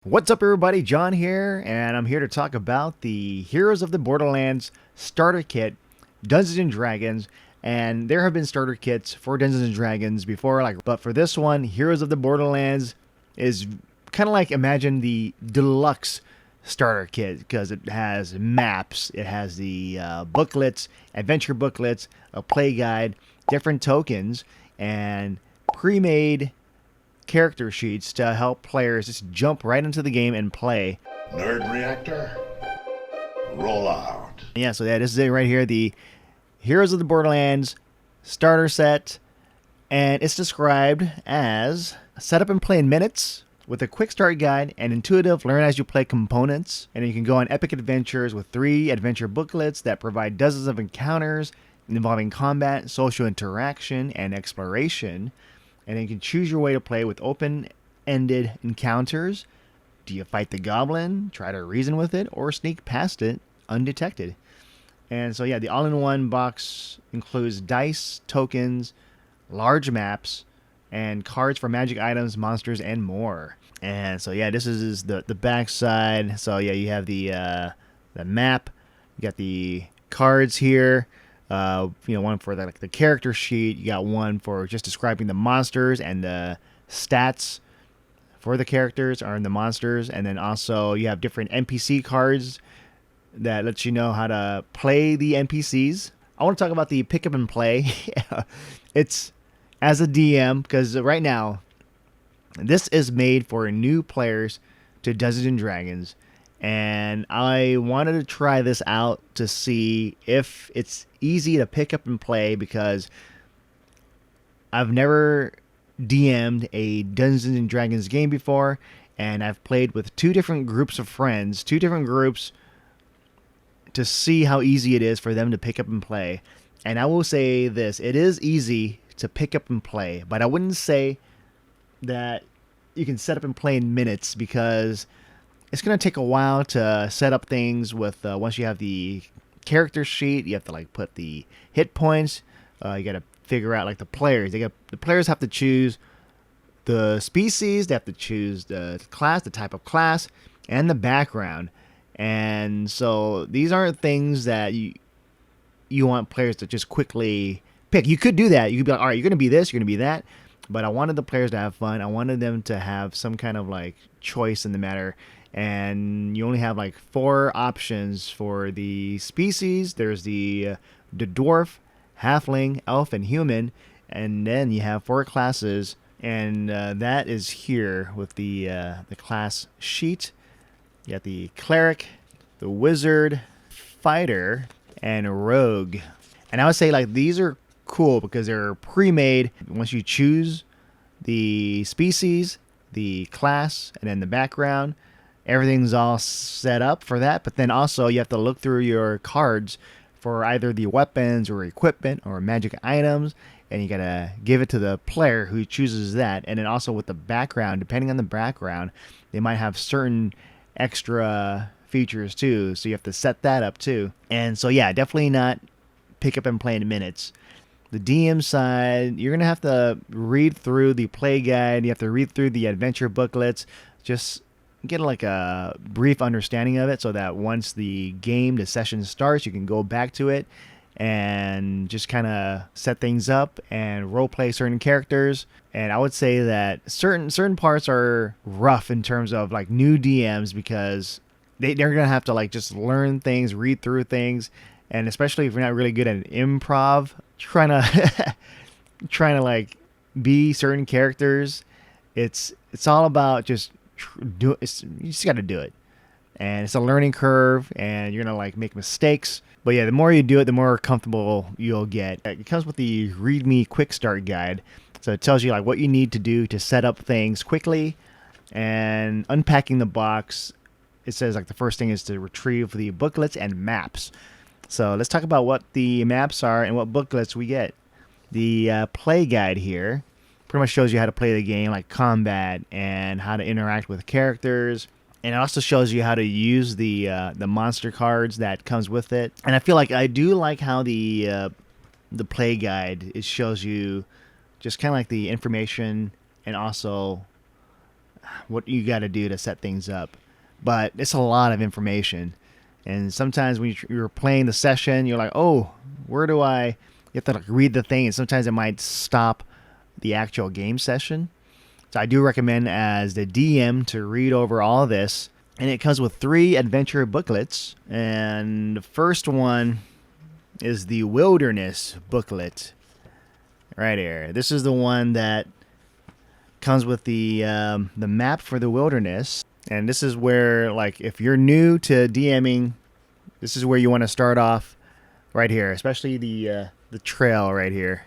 What's up, everybody? John here, and I'm here to talk about the Heroes of the Borderlands starter kit, Dungeons and Dragons. And there have been starter kits for Dungeons and Dragons before, but for this one, Heroes of the Borderlands is kind of like, imagine the deluxe starter kit, because it has maps, it has the booklets, adventure booklets, a play guide, different tokens, and pre-made character sheets to help players just jump right into the game and play. Nerd reactor, roll out. Yeah, so this is it right here, the Heroes of the Borderlands starter set, and it's described as set up and play in minutes with a quick start guide and intuitive learn as you play components. And you can go on epic adventures with 3 adventure booklets that provide dozens of encounters involving combat, social interaction, and exploration. And you can choose your way to play with open-ended encounters. Do you fight the goblin, try to reason with it, or sneak past it undetected? And so yeah, the all-in-one box includes dice, tokens, large maps, and cards for magic items, monsters, and more. And so yeah, this is the back side. So yeah, you have the map, you got the cards here. One for the character sheet. You got one for just describing the monsters and the stats for the characters or the monsters. And then also you have different NPC cards that lets you know how to play the NPCs. I want to talk about the pick up and play. It's as a DM, because right now this is made for new players to Dungeons and Dragons. And I wanted to try this out to see if it's easy to pick up and play, because I've never DM'd a Dungeons and Dragons game before, and I've played with 2 different groups of friends, 2 different groups, to see how easy it is for them to pick up and play. And I will say this, it is easy to pick up and play, but I wouldn't say that you can set up and play in minutes, because it's going to take a while to set up things with, once you have the character sheet, you have to put the hit points, you got to figure out the players. The players have to choose the species, they have to choose the class, the type of class, and the background. And so these aren't things that you want players to just quickly pick. You could do that. You could be like, all right, you're going to be this, you're going to be that. But I wanted the players to have fun. I wanted them to have some kind of choice in the matter. And you only have 4 options for the species. There's the dwarf, halfling, elf, and human. And then you have 4 classes. And that is here with the class sheet. You got the cleric, the wizard, fighter, and rogue. And I would say these are cool because they're pre-made. Once you choose the species, the class, and then the background, everything's all set up for that. But then also you have to look through your cards for either the weapons or equipment or magic items, and you gotta give it to the player who chooses that. And then also with the background, depending on the background, they might have certain extra features too, so you have to set that up too. And so yeah, definitely not pick up and play in minutes. The DM side, you're gonna have to read through the play guide, you have to read through the adventure booklets, just get a brief understanding of it, so that once the session starts, you can go back to it and just kind of set things up and role play certain characters. And I would say that certain parts are rough in terms of new DMs, because they're gonna have to just learn things, read through things, and especially if you're not really good at improv, trying to be certain characters. It's all about just you just got to do it, and it's a learning curve, and you're gonna make mistakes. But yeah, the more you do it, the more comfortable you'll get. It comes with the README Quick Start Guide, so it tells you what you need to do to set up things quickly. And unpacking the box, it says the first thing is to retrieve the booklets and maps. So let's talk about what the maps are and what booklets we get. The play guide here pretty much shows you how to play the game, like combat and how to interact with characters. And it also shows you how to use the monster cards that comes with it. And I feel I do like how the play guide, it shows you just kind of the information, and also what you got to do to set things up. But it's a lot of information. And sometimes when you're playing the session, you're like, oh, where do I... You have to like read the thing, and sometimes it might stop the actual game session. So I do recommend as the DM to read over all of this. And it comes with 3 adventure booklets. And the first one is the Wilderness booklet. Right here. This is the one that comes with the map for the wilderness. And this is where, like, if you're new to DMing, this is where you want to start off right here. Especially the trail right here.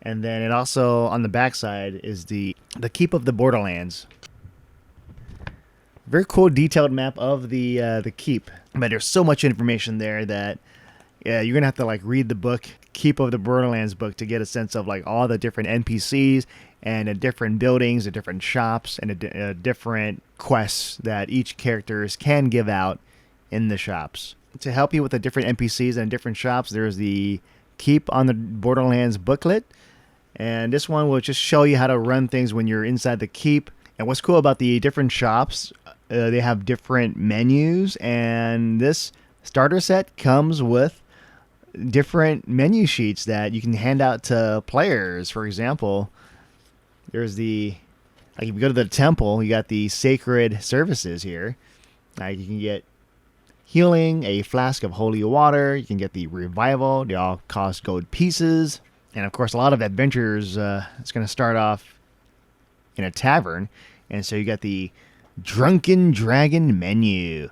And then it also, on the backside, is the Keep of the Borderlands. Very cool detailed map of the keep. But there's so much information there that you're going to have to like read the book, Keep of the Borderlands book, to get a sense of like all the different NPCs and the different buildings, the different shops, and the different quests that each characters can give out in the shops. To help you with the different NPCs and different shops, there's the Keep on the Borderlands booklet. And this one will just show you how to run things when you're inside the keep. And what's cool about the different shops, they have different menus. And this starter set comes with different menu sheets that you can hand out to players. For example, there's like if you go to the temple, you got the sacred services here. You can get healing, a flask of holy water. You can get the revival. They all cost gold pieces. And of course, a lot of adventures, it's going to start off in a tavern. And so you got the Drunken Dragon menu.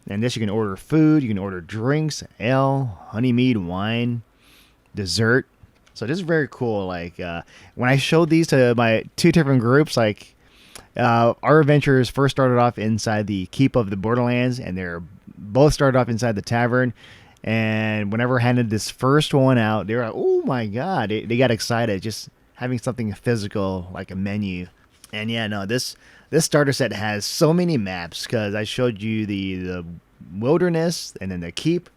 And this, you can order food, you can order drinks, ale, honey mead, wine, dessert. So this is very cool. Like when I showed these to my 2 different groups, like our adventurers first started off inside the Keep of the Borderlands, and they're both started off inside the tavern. And whenever I handed this first one out, they were like, oh my God, they got excited just having something physical like a menu. And yeah, no, this starter set has so many maps because I showed you the wilderness and then the keep.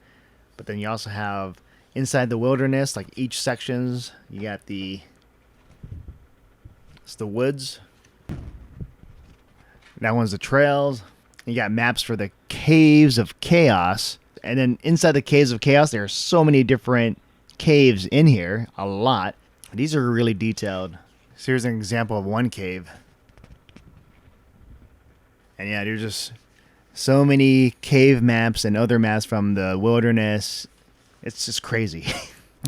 But then you also have inside the wilderness, like each sections, you got it's the woods. That one's the trails. You got maps for the Caves of Chaos. And then inside the Caves of Chaos, there are so many different caves in here. A lot. These are really detailed. So here's an example of one cave. And yeah, there's just so many cave maps and other maps from the wilderness. It's just crazy.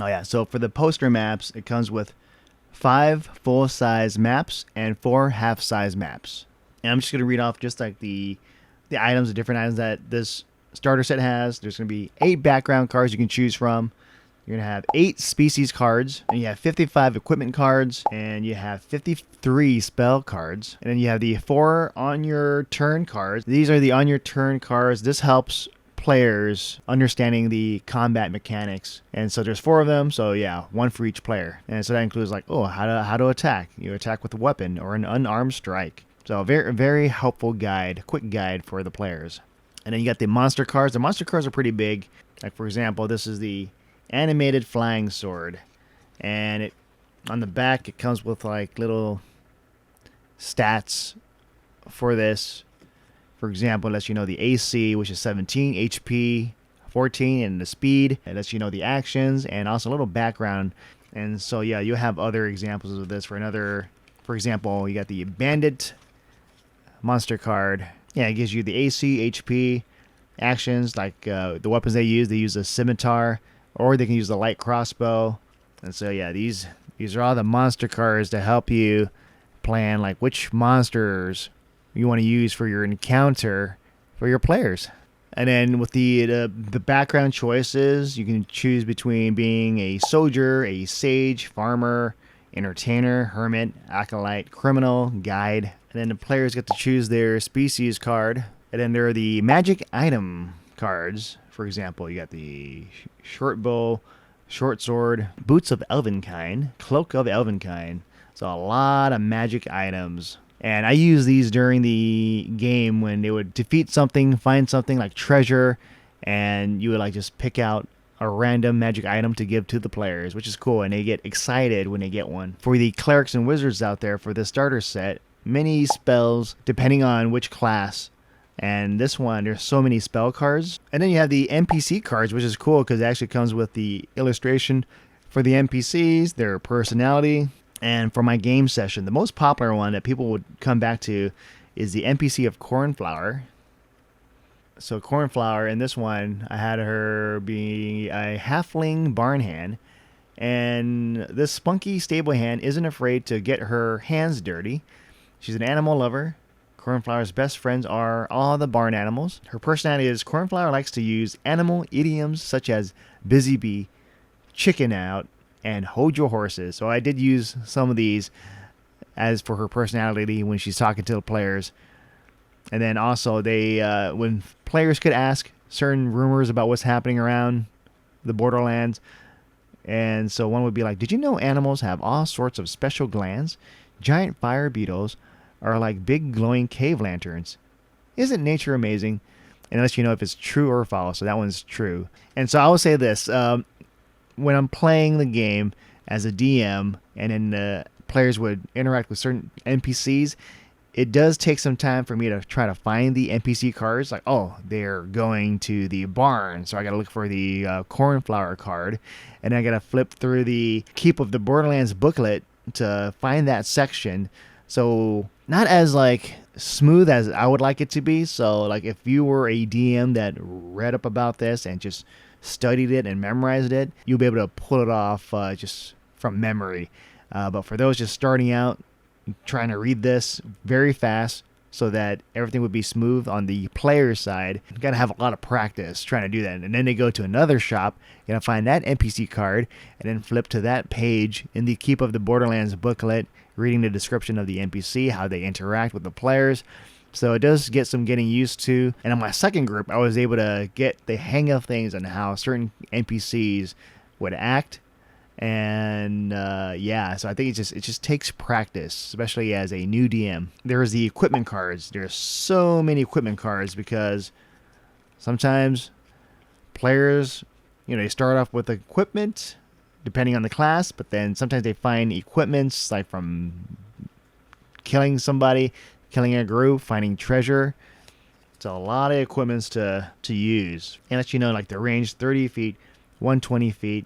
Oh yeah, so for the poster maps, it comes with 5 full-size maps and 4 half-size maps. And I'm just going to read off just like the items, the different items that this starter set has. There's going to be 8 background cards you can choose from. You're going to have 8 species cards, and you have 55 equipment cards, and you have 53 spell cards. And then you have the 4 on your turn cards. These are the on your turn cards. This helps players understanding the combat mechanics. And so there's 4 of them, so yeah, 1 for each player. And so that includes like, how to attack. You attack with a weapon or an unarmed strike. So a very, very helpful guide, quick guide for the players. And then you got the monster cards. The monster cards are pretty big. Like for example, this is the animated flying sword, and on the back it comes with like little stats for this. For example, it lets you know the AC, which is 17, HP 14, and the speed. It lets you know the actions and also a little background. And so yeah, you have other examples of this. For example, you got the bandit monster card. Yeah, it gives you the AC, HP, actions, like the weapons they use a scimitar, or they can use the light crossbow. And so yeah, these are all the monster cards to help you plan like which monsters you want to use for your encounter for your players. And then with the background choices, you can choose between being a soldier, a sage, farmer, entertainer, hermit, acolyte, criminal, guide. And then the players get to choose their species card. And then there are the magic item cards. For example, you got the short bow, short sword, boots of Elvenkind, cloak of Elvenkind. So a lot of magic items. And I use these during the game when they would defeat something, find something like treasure, and you would like just pick out a random magic item to give to the players, which is cool, and they get excited when they get one. For the clerics and wizards out there for the starter set, many spells depending on which class. And this one, there's so many spell cards. And then you have the NPC cards, which is cool because it actually comes with the illustration for the NPCs, their personality. And for my game session, the most popular one that people would come back to is the NPC of Cornflower. So Cornflower, in this one, I had her be a halfling barn hand. And this spunky stable hand isn't afraid to get her hands dirty. She's an animal lover. Cornflower's best friends are all the barn animals. Her personality is Cornflower likes to use animal idioms such as busy bee, chicken out, and hold your horses. So I did use some of these as for her personality when she's talking to the players. And then also they when players could ask certain rumors about what's happening around the Borderlands. And so one would be like, did you know animals have all sorts of special glands? Giant fire beetles are like big glowing cave lanterns. Isn't nature amazing? And unless you know if it's true or false. So that one's true. And so I will say this. When I'm playing the game as a DM and then the players would interact with certain NPCs, it does take some time for me to try to find the NPC cards. Like, oh, they're going to the barn, so I got to look for the Cornflower card. And I got to flip through the Keep of the Borderlands booklet to find that section. So not as like smooth as I would like it to be. So like if you were a DM that read up about this and just studied it and memorized it, you'll be able to pull it off just from memory. But for those just starting out, trying to read this very fast so that everything would be smooth on the player side, you got to have a lot of practice trying to do that. And then they go to another shop, you got to find that NPC card, and then flip to that page in the Keep of the Borderlands booklet, reading the description of the NPC, how they interact with the players. So it does get some getting used to. And in my second group, I was able to get the hang of things on how certain NPCs would act. And so I think it just takes practice, especially as a new DM. There's the equipment cards. There's so many equipment cards because sometimes players, they start off with equipment depending on the class, but then sometimes they find equipments like from killing somebody, killing a group, finding treasure. It's a lot of equipments to use. And let you know, like the range 30 feet, 120 feet.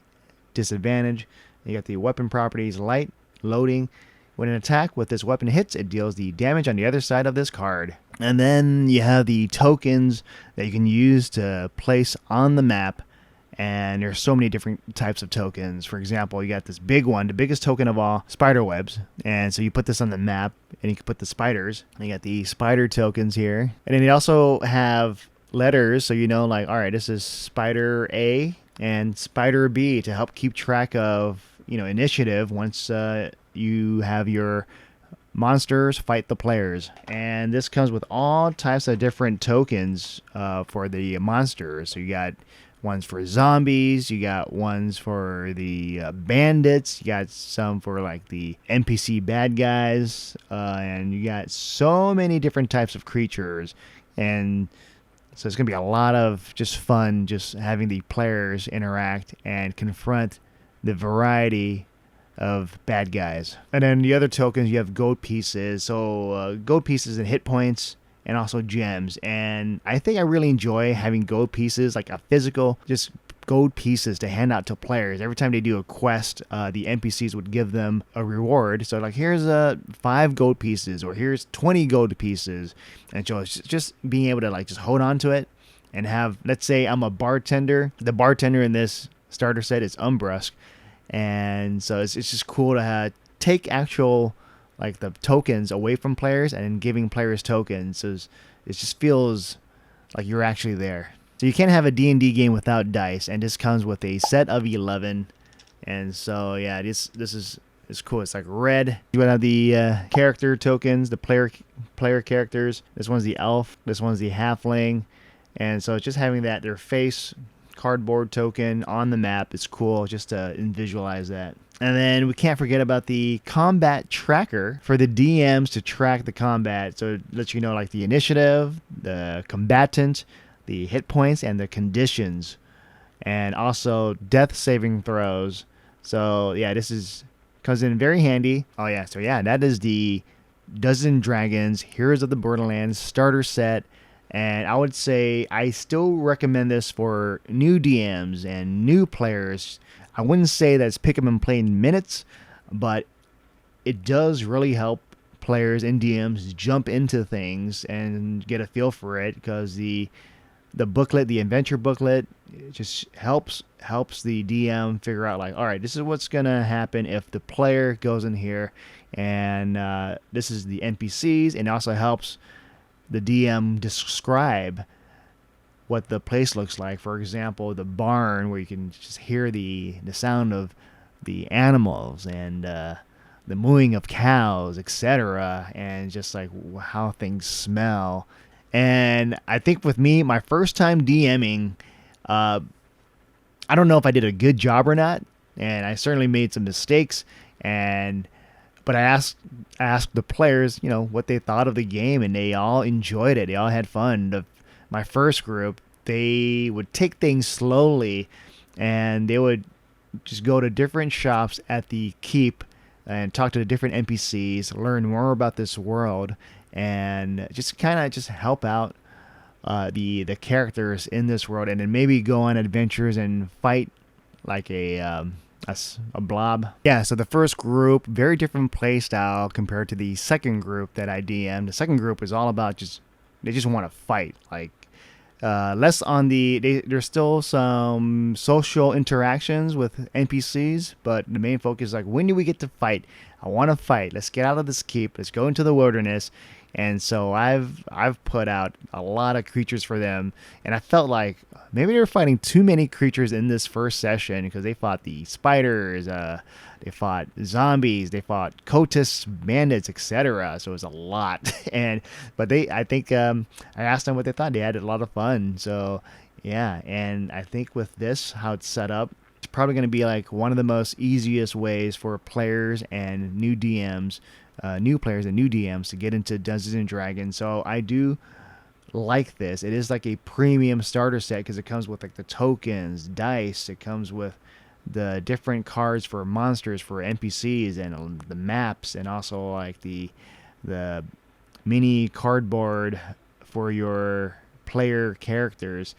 Disadvantage. You got the weapon properties: light, loading. When an attack with this weapon hits, it deals the damage on the other side of this card. And then you have the tokens that you can use to place on the map. And there's so many different types of tokens. For example, you got this big one, the biggest token of all, spider webs. And so you put this on the map and you can put the spiders. And you got the spider tokens here. And then you also have letters, so like, all right, this is spider A and spider B to help keep track of initiative once you have your monsters fight the players. And this comes with all types of different tokens for the monsters. So you got ones for zombies, you got ones for the bandits, you got some for like the NPC bad guys, and you got so many different types of creatures. And so it's going to be a lot of just fun just having the players interact and confront the variety of bad guys. And then the other tokens, you have gold pieces. So gold pieces and hit points and also gems. And I think I really enjoy having gold pieces, like a physical, just gold pieces to hand out to players. Every time they do a quest, the NPCs would give them a reward. So like, here's 5 gold pieces, or here's 20 gold pieces. And so it's just being able to like just hold on to it and have, let's say I'm a bartender. The bartender in this starter set is Umbrusk. And so it's just cool to take actual like the tokens away from players and giving players tokens. So it just feels like you're actually there. So you can't have a D&D game without dice, and this comes with a set of 11. And so yeah, this is cool. It's like red. You would have the character tokens, the player characters. This one's the elf. This one's the halfling. And so it's just having their face cardboard token on the map is cool just to visualize that. And then we can't forget about the combat tracker for the DMs to track the combat. So it lets you know like the initiative, the combatant, the hit points, and the conditions, and also death saving throws. So yeah, this comes in very handy. Oh yeah, so yeah, that is the Dungeons and Dragons Heroes of the Borderlands starter set. And I would say I still recommend this for new DMs and new players. I wouldn't say that's pick up and play in minutes, but it does really help players and DMs jump into things and get a feel for it, because the booklet, the adventure booklet, it just helps the DM figure out, like, all right, this is what's gonna happen if the player goes in here, and this is the NPCs, and it also helps the DM describe what the place looks like. For example, the barn, where you can just hear the sound of the animals and the mooing of cows, etc., and just like how things smell. And I think with me, my first time DMing, I don't know if I did a good job or not, and I certainly made some mistakes. But I asked the players, what they thought of the game, and they all enjoyed it. They all had fun. My first group, they would take things slowly, and they would just go to different shops at the keep and talk to the different NPCs, learn more about this world, and just kind of just help out the characters in this world, and then maybe go on adventures and fight like a blob. Yeah, so the first group, very different play style compared to the second group that I DM'd. The second group was all about they just want to fight. Like, less on there's still some social interactions with NPCs, but the main focus is like, when do we get to fight? I want to fight. Let's get out of this keep. Let's go into the wilderness. And so I've put out a lot of creatures for them, and I felt like maybe they were fighting too many creatures in this first session, because they fought the spiders, they fought zombies, they fought cultists, bandits, etc. So it was a lot. But I think I asked them what they thought. They had a lot of fun. So yeah, and I think with this, how it's set up, it's probably going to be like one of the most easiest ways for players and new DMs. New players and new DMs to get into Dungeons and Dragons. So I do like this. It is like a premium starter set, because it comes with like the tokens, dice. It comes with the different cards for monsters, for NPCs, and the maps, and also like the mini cardboard for your player characters,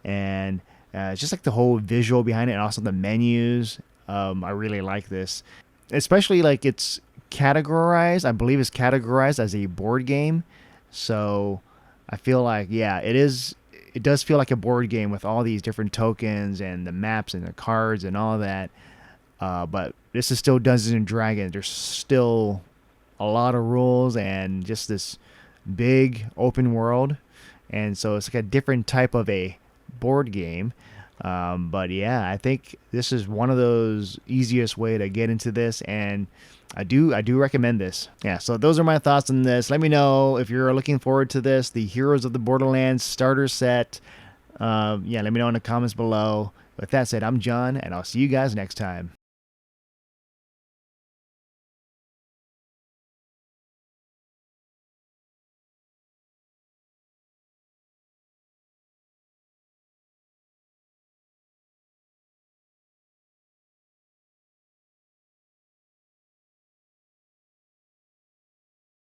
and it's just like the whole visual behind it, and also the menus. I really like this, especially like it's categorized. I believe it's categorized as a board game, so I feel like, yeah, it does feel like a board game with all these different tokens and the maps and the cards and all that, but this is still Dungeons and Dragons. There's still a lot of rules and just this big open world, and so it's like a different type of a board game. But yeah, I think this is one of those easiest way to get into this, and I do recommend this. Yeah, so those are my thoughts on this. Let me know if you're looking forward to this, the Heroes of the Borderlands starter set. Yeah, let me know in the comments below. With that said, I'm John, and I'll see you guys next time.